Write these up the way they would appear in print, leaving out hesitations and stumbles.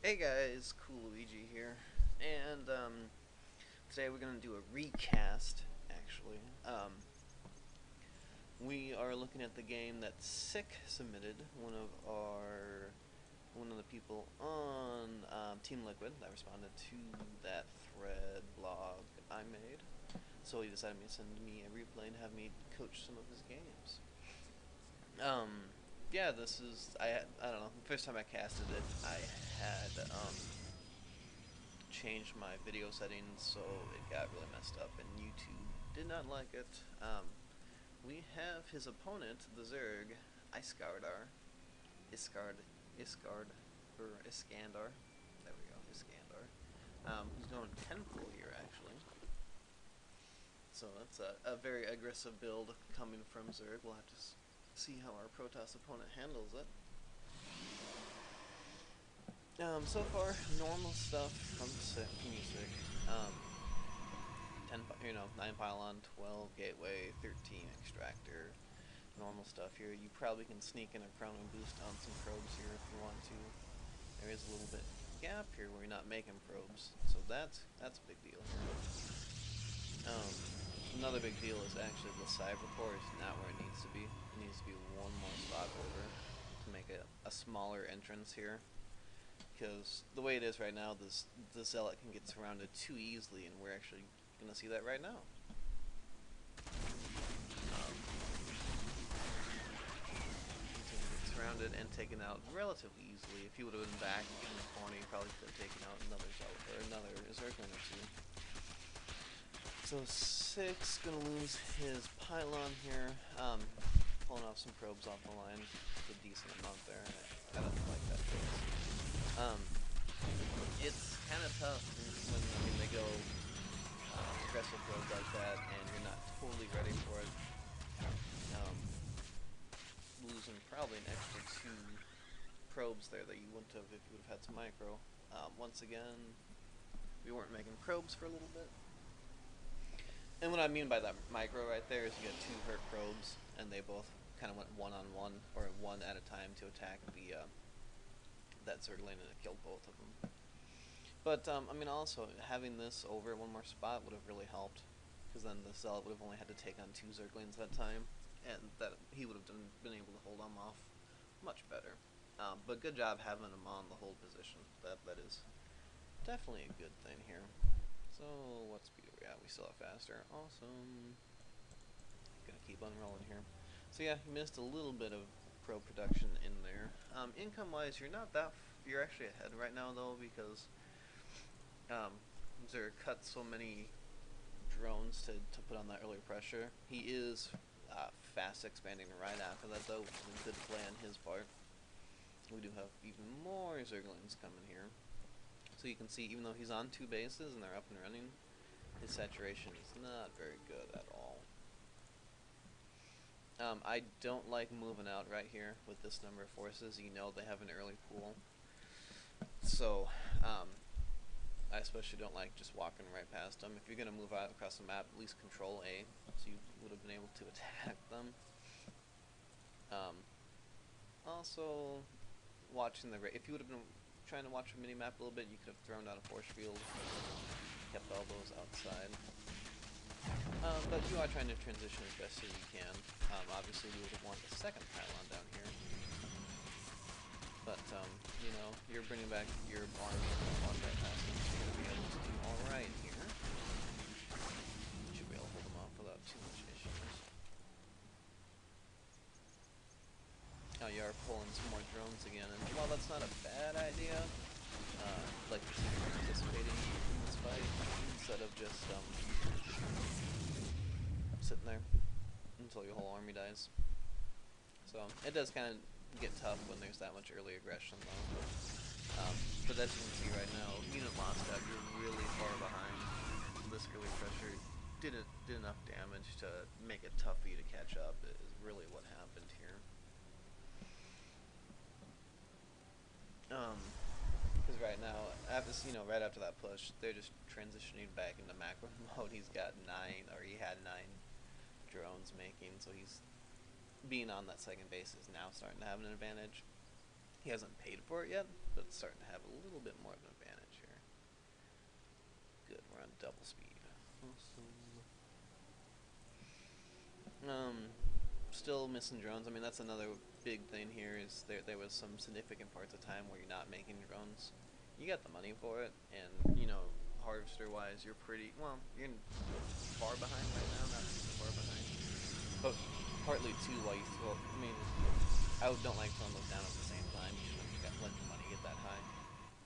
Hey guys, Cool Luigi here, and today we're gonna do a recast. Actually, we are looking at the game that sIK submitted. One of the people on Team Liquid that responded to that thread blog I made. So he decided to send me a replay and have me coach some of his games. Yeah, this is I don't know. The first time I casted it, I had changed my video settings, so it got really messed up, and YouTube did not like it. We have his opponent, the Zerg, Iskandar, Iskard, or Iskandar. There we go, Iskandar. Who's going 10 pool here actually. So that's a very aggressive build coming from Zerg. We'll have to see how our Protoss opponent handles it. So far, normal stuff from music. 9 pylon, 12 gateway, 13 extractor. Normal stuff here. You probably can sneak in a crown and boost on some probes here if you want to. There is a little bit gap here where you're not making probes, so that's a big deal here. Another big deal is actually the cybercore is not where it needs to be. It needs to be one more spot over to make a smaller entrance here. Because the way it is right now, the Zealot can get surrounded too easily, and we're actually going to see that right now. Surrounded and taken out relatively easily. If he would have been back in the corner, he probably could have taken out another Zealot or another Zergling or two. So sIK's gonna lose his pylon here. Pulling off some probes off the line. It's a decent amount there. I don't like that choice. It's kind of tough when they go aggressive probes like that, and you're not totally ready for it. Losing probably an extra 2 probes there that you wouldn't have if you would have had some micro. Once again, we weren't making probes for a little bit. And what I mean by that micro right there is you got 2 hurt probes, and they both kind of went one-on-one, or one at a time to attack that Zergling, and it killed both of them. But, I mean, also, having this over one more spot would have really helped, because then the Zealot would have only had to take on 2 Zerglings at a time, and that he would have been able to hold them off much better. But good job having him on the hold position. That is definitely a good thing here. So, what speed are we at? We still have faster. Awesome. Gonna keep on rolling here. So yeah, you missed a little bit of pro production in there. Income-wise, you're not that. You're actually ahead right now though, because Zerg cut so many drones to put on that earlier pressure. He is fast expanding right after that though, which is a good play on his part. We do have even more Zerglings coming here. So you can see, even though he's on 2 bases and they're up and running, his saturation is not very good at all. I don't like moving out right here with this number of forces. You know they have an early pool. So, I especially don't like just walking right past them. If you're going to move out across the map, at least control A, so you would have been able to attack them. Also, watching if you would have been trying to watch a mini-map a little bit, you could have thrown down a force field, kept all those outside. But you are trying to transition as best as you can. Obviously, you would have wanted a second pylon down here. But, you know, you're bringing back your army and walk right past them, so you're going to be able to do alright here. You should be able to hold them off without too much issues. Now you are pulling some more drones again, and while that's not a bad idea, like to see you're participating in this fight, instead of just, sitting there until your whole army dies. So, it does kind of get tough when there's that much early aggression, though. But as you can see right now, unit lost out, you're really far behind. This early pressure did enough damage to make it tough for you to catch up, is really what happened here. Because right now, right after that push, they're just transitioning back into macro mode. He had 9 drones making, so he's being on that second base is now starting to have an advantage. He hasn't paid for it yet, but it's starting to have a little bit more of an advantage here. Good, we're on double speed. Awesome. Still missing drones. I mean, that's another big thing here, is there was some significant parts of time where you're not making drones. You got the money for it, and, you know, harvester-wise, you're pretty, well, you're far behind right now, not too far behind. But partly, too, why you throw, I mean, I don't like throwing those down at the same time. You shouldn't have let your money get that high.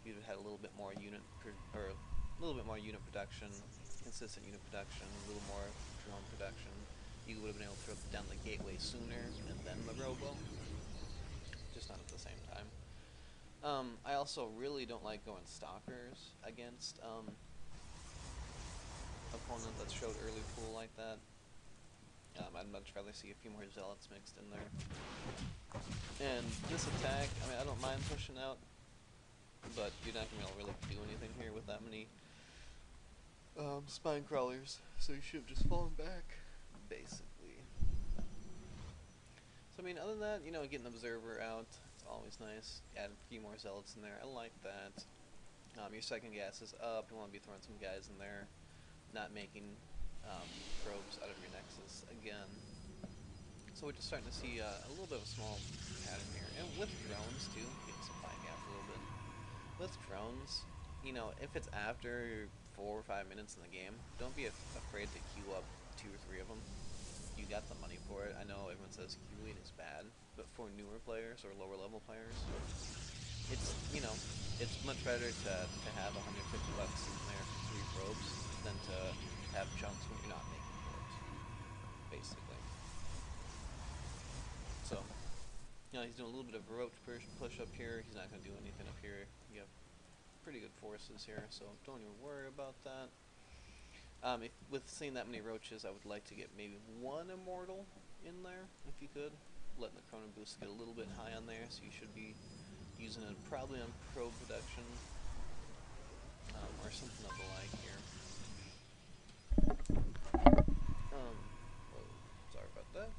You'd have had a little bit more unit, or a little bit more unit production, consistent unit production, a little more drone production. You would have been able to throw down the gateway sooner and then the robo, just not at the same time. I also really don't like going stalkers against opponent that showed early pool like that. I'd much rather see a few more zealots mixed in there. And this attack, I mean, I don't mind pushing out, but you're not going to really do anything here with that many spine crawlers, so you should have just fallen back, basically. So I mean, other than that, you know, getting the observer out, it's always nice. Add a few more zealots in there, I like that. Your second gas is up, you want to be throwing some guys in there, not making probes out of your nexus again. So we're just starting to see a little bit of a small pattern here, and with drones too, getting some fight gaps a little bit. With drones, you know, if it's after 4 or 5 minutes in the game, don't be afraid to queue up 2 or 3 of them. You got the money for it. I know everyone says queuing is bad, but for newer players or lower level players, it's, you know, it's much better to have $150 in there for 3 probes than to have chunks when you're not making probes, basically. So, you know, he's doing a little bit of a roach push up here. He's not going to do anything up here. You have pretty good forces here, so don't even worry about that. With seeing that many roaches, I would like to get maybe 1 immortal in there, if you could. Letting the chrono boost get a little bit high on there, so you should be using it probably on probe production, or something of the like here. Sorry about that.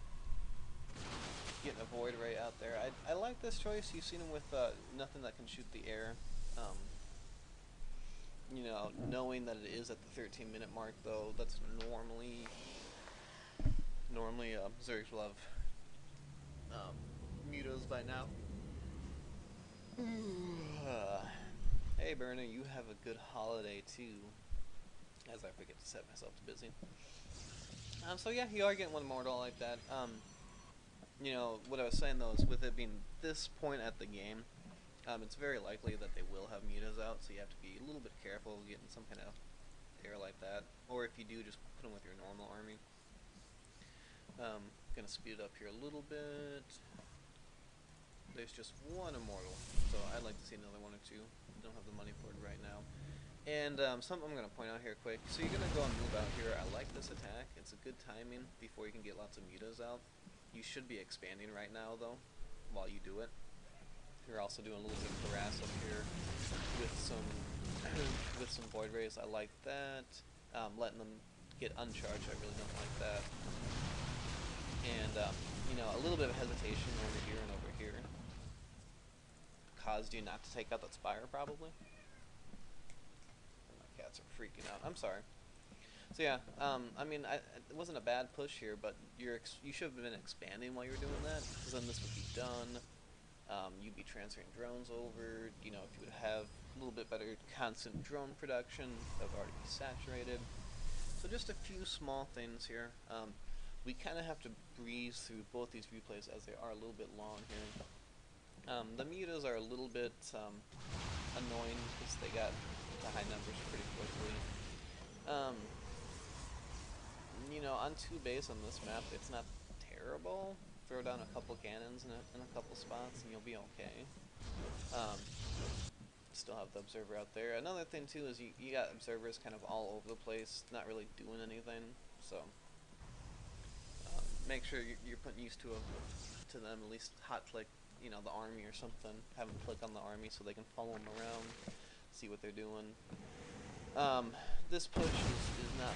Getting a void ray out there. I like this choice. You've seen him with nothing that can shoot the air. You know, knowing that it is at the 13-minute mark, though, that's normally Zergs will have mutos by now. Hey, Burner, you have a good holiday too. As I forget to set myself to busy. So yeah, you are getting 1 immortal like that. You know, what I was saying though is, with it being this point at the game, it's very likely that they will have mutas out, so you have to be a little bit careful getting some kind of air like that. Or if you do, just put them with your normal army. Gonna speed it up here a little bit. There's just 1 immortal, so I'd like to see another 1 or 2. Don't have the money for it right now. And something I'm going to point out here quick. So you're going to go and move out here. I like this attack. It's a good timing before you can get lots of mutas out. You should be expanding right now, though, while you do it. You're also doing a little bit of harass up here with some void rays. I like that. Letting them get uncharged, I really don't like that. And you know, a little bit of hesitation over here and over here caused you not to take out that spire, probably. My cats are freaking out. I'm sorry. So yeah, I mean, it wasn't a bad push here, but you should have been expanding while you were doing that, because then this would be done. You'd be transferring drones over. You know, if you would have a little bit better constant drone production, that would already be saturated. So just a few small things here. We kind of have to breeze through both these replays as they are a little bit long here. The mutas are a little bit annoying because they got to high numbers pretty quickly. You know, on 2 base on this map, it's not terrible. Throw down a couple cannons in a couple spots and you'll be okay. Still have the observer out there. Another thing too is you got observers kind of all over the place, not really doing anything. So make sure you're putting used to them, at least hot click, you know, the army or something. Have them click on the army so they can follow them around, see what they're doing. This push is not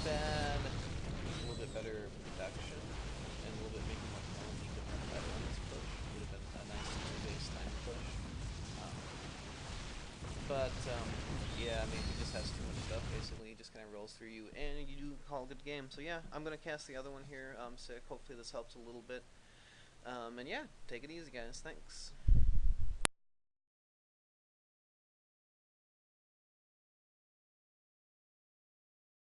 bad. A little bit better production and a little bit maybe more quality could have better on this push. Would have been a nice But, yeah, I mean, he just has too much stuff, basically. He just kind of rolls through you, and you do call a good game. So, yeah, I'm going to cast the other one here, sIK. Hopefully this helps a little bit. And, yeah, take it easy, guys. Thanks.